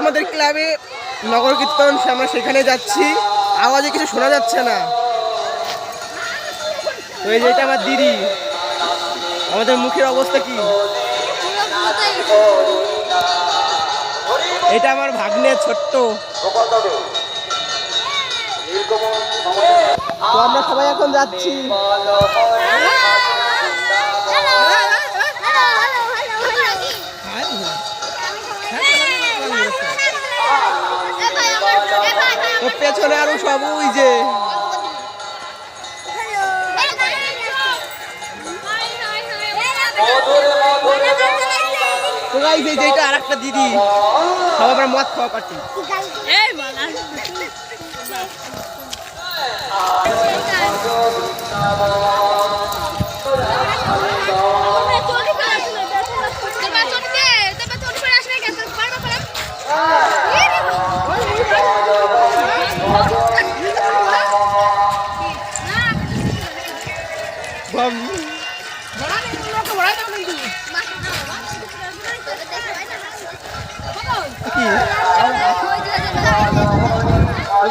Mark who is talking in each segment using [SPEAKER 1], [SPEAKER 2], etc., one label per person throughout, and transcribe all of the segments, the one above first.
[SPEAKER 1] আমাদের ক্লাবে নগর কীর্তন, আমরা সেখানে যাচ্ছি। আওয়াজে কিছু শোনা যাচ্ছে না। তো এই যে এটা আমার দিদি, আমাদের মুখের অবস্থা কি? এটা আমার ভাগ্নে ছোট্ট। তো আমরা সবাই এখন যাচ্ছি। পেছনে আরো সব ওই যে তো গাইস, এই যে এটা আরেকটা দিদি, সব আমরা মদ খাওয়া পার্টি।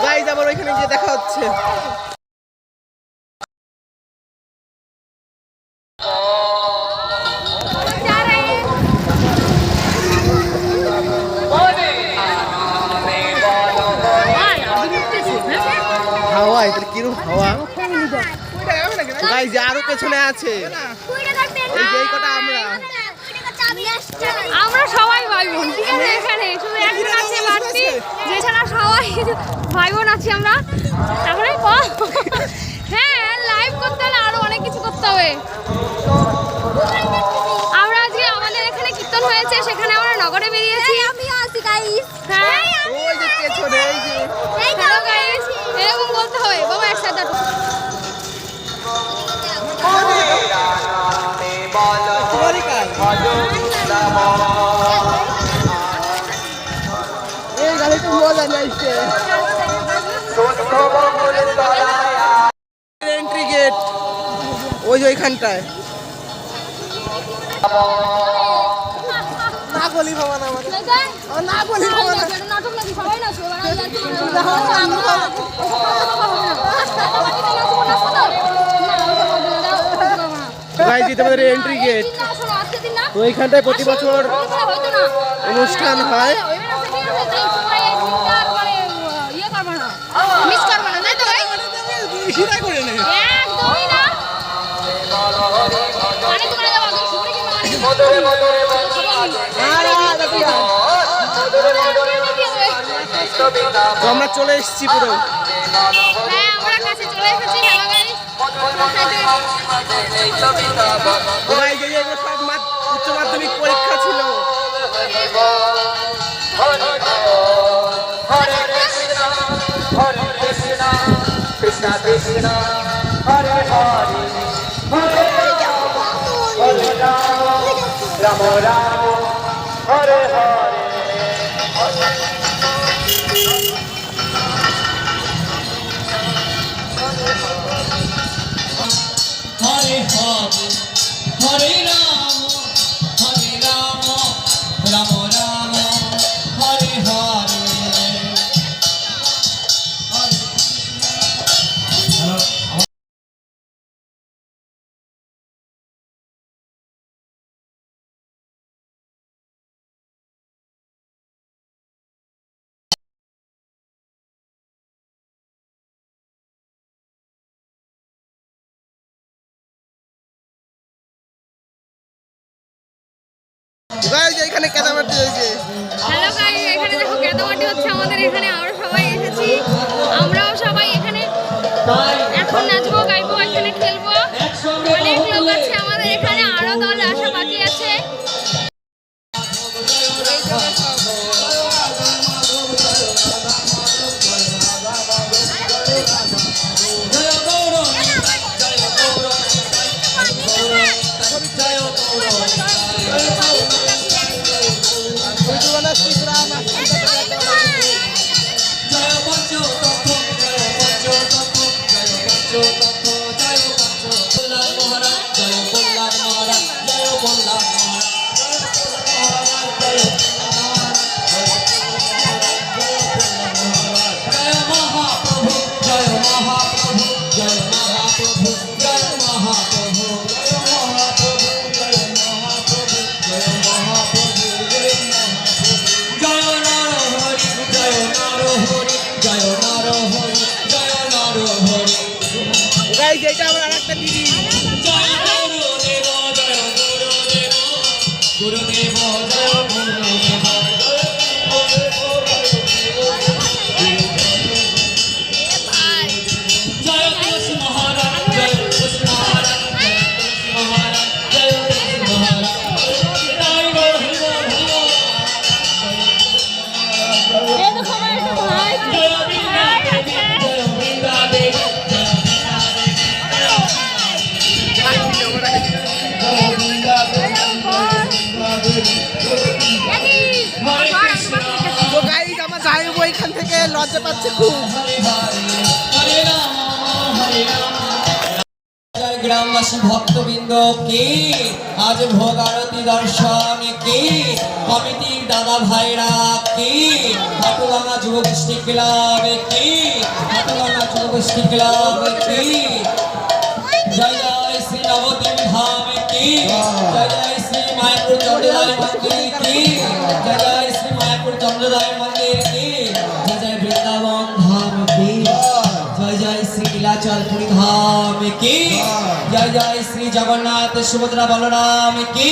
[SPEAKER 1] গাইস আবার ওইখানে গিয়ে দেখা হচ্ছে। হাওয়া, এটা কিরকম হাওয়া। গাইস আরো পেছনে আছে, এই কটা
[SPEAKER 2] আমরা সবাই ভাই বোন, ঠিক আছে? এখানে শুধু একজন আছে বাড়তি, যেছাড়া সবাই ভাই বোন আছি আমরা। তারপরে হ্যাঁ, লাইভ করতে হলে আরো অনেক কিছু করতে হবে। আমরা আজকে আমাদের এখানে কীর্তন হয়েছে, সেখানে আমরা নগরে বেরিয়েছি। আমিও আছি গাইস। হ্যাঁ,
[SPEAKER 1] ওই যে পেছনে, এই যে
[SPEAKER 2] হ্যালো গাইস, এরকম বলতে হবে বাবা একসাথে।
[SPEAKER 1] এই গাড়ি তো মজা নাইছে। এন্ট্রি গেট ওই যে ওইখানটায়। না বলি বাবা, না না বলি বাবা,
[SPEAKER 2] নাটক নাকি সবাই নাচবে।
[SPEAKER 1] গাইস এটা আমাদের এন্ট্রি গেট। তো এইখানটায় প্রতি বছর অনুষ্ঠান হয়। তো আমরা চলে এসেছি পুরো।
[SPEAKER 2] হ্যাঁ, আমরা কাছে চলে এসেছি। হ্যালো গাইস,
[SPEAKER 1] সব উচ্চ মাধ্যমিক পরীক্ষা ছিল।
[SPEAKER 3] কৃষ্ণ কৃষ্ণ হরে হরে হরে রাম রাম রাম হরে হরে।
[SPEAKER 4] হরে হরে হরে রাম রাম রাম হরে হরে।
[SPEAKER 1] গাইস এখানে কেদারনাথ হয়েছে।
[SPEAKER 2] হ্যালো গাইস, এখানে দেখো কেদারনাথ হচ্ছে আমাদের এখানে। আমরা সবাই এসেছি, আমরাও সবাই এখানে এখন নাচবো, গাইবো, এখানে খেলবো। অনেক লোক আছে আমাদের এখানে, আরো দল আসা বাকি আছে।
[SPEAKER 4] মহাপ্রভু জয় মহাপ্রভু জয় মহাপ্রভু জয় মহাপ্রভু জয় মহাপ্রভু জয় মহাপ্রভু জয় মহাপ্রভু জয় নরহরি জয় নরহরি জয় নরহরি জয় নরহরি
[SPEAKER 1] গাইজ এটা আমার আরেকটা দিদি।
[SPEAKER 4] জয় গুরুদেব জয় গুরুদেব গুরুদেব জয় গুরুদেব জয় তুলসী মহারাজ জয় তুলসী মহারাজ জয় তুলসী মহারাজ জয় তুলসী মহারাজ জয় হরি বল জয় বৃন্দা দেবী জয় বৃন্দা দেবী জয় বৃন্দা দেবী হরে কৃষ্ণ
[SPEAKER 1] তো গাইজ আমার জামাইবাবু এখান থেকে লজ্জা পাচ্ছে খুব।
[SPEAKER 4] হরে রাম হরে রাম জয় গ্রামবাসী ভক্তবৃন্দ কি আজ ভোগ আরতি দর্শন কি কমিটির দাদা ভাইরা কি হাটুভাঙা যুব গোষ্ঠী ক্লাব কি হাটুভাঙা যুব গোষ্ঠী ক্লাব কি জয় জয় শ্রী নবদ্বীপ ধাম কি জয় জয় শ্রী মায়াপুর চন্দ্রদায় মন্দির কি জয় জয় শ্রী মায়াপুর চন্দ্রদায় মন্দির কি জয় জয় বৃন্দাবন ধাম কি জয় জয় শ্রী নীলাচলপুরী ধাম কি জয় জয় শ্রী জগন্নাথ সুভদ্রা বলরাম কি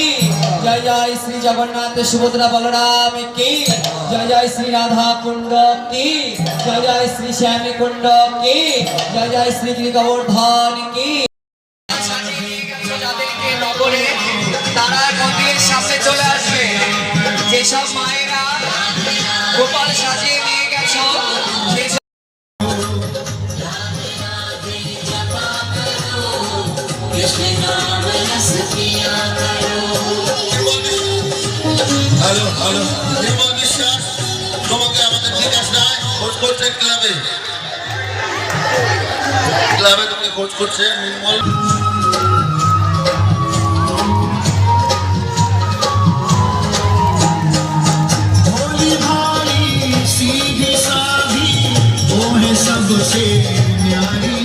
[SPEAKER 4] জয় জয় শ্রী জগন্নাথ সুভদ্রা বলরাম কি জয় জয় শ্রী রাধা কুণ্ড কি জয় জয় শ্রী শ্যামী কুণ্ড কি জয় জয় শ্রী গিরি গোবর্ধন কি যাদেরকে নগরে তারা মন্দিরের সামনে চলে আসবে যেসব মায়েরা গোপাল সাজিয়ে নিয়ে গেছো সেসব
[SPEAKER 5] হ্যালো হ্যালো নির্মল বিশ্বাস তোমাকে আমাদের জিজ্ঞাসায় খোঁজ করছে ক্লাবে ক্লাবে তোমাকে খোঁজ করছে নির্মল
[SPEAKER 6] भोली भाली सीधी साधी वो है सबसे न्यारी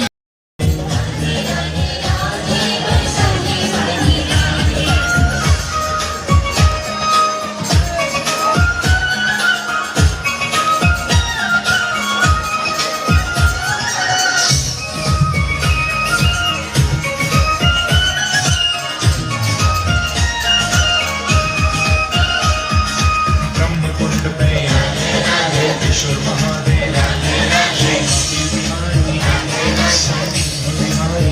[SPEAKER 6] ब्रह्मकुंड में विश्व महादेव जय श्री बिहारी स्वामी बिहारी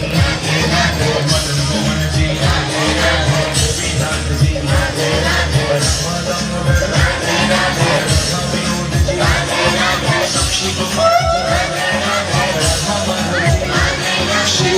[SPEAKER 6] मदन मोहन जी गोपीनाथ जी दामोदर राधा विनोद जी साक्षी गोपाल जी राधा माधव जी श्री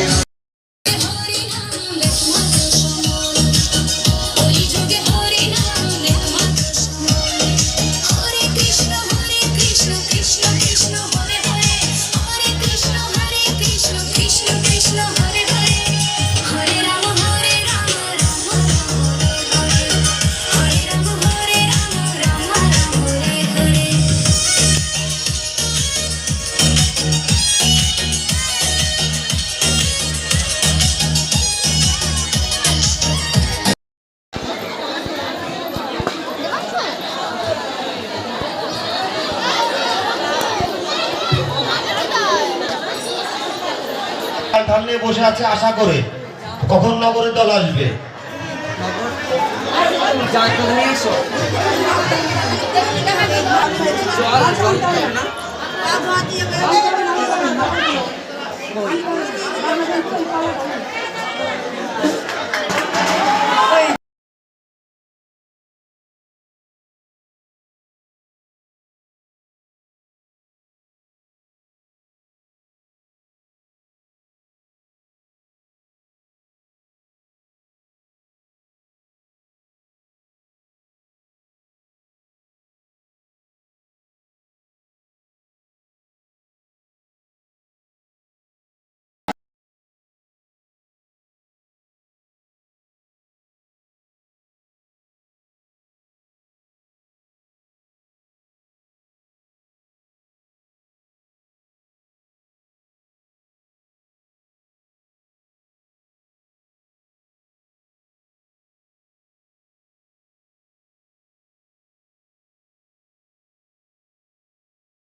[SPEAKER 7] ধানে বসে আছে আশা করে কখন নগরের দল আসবে।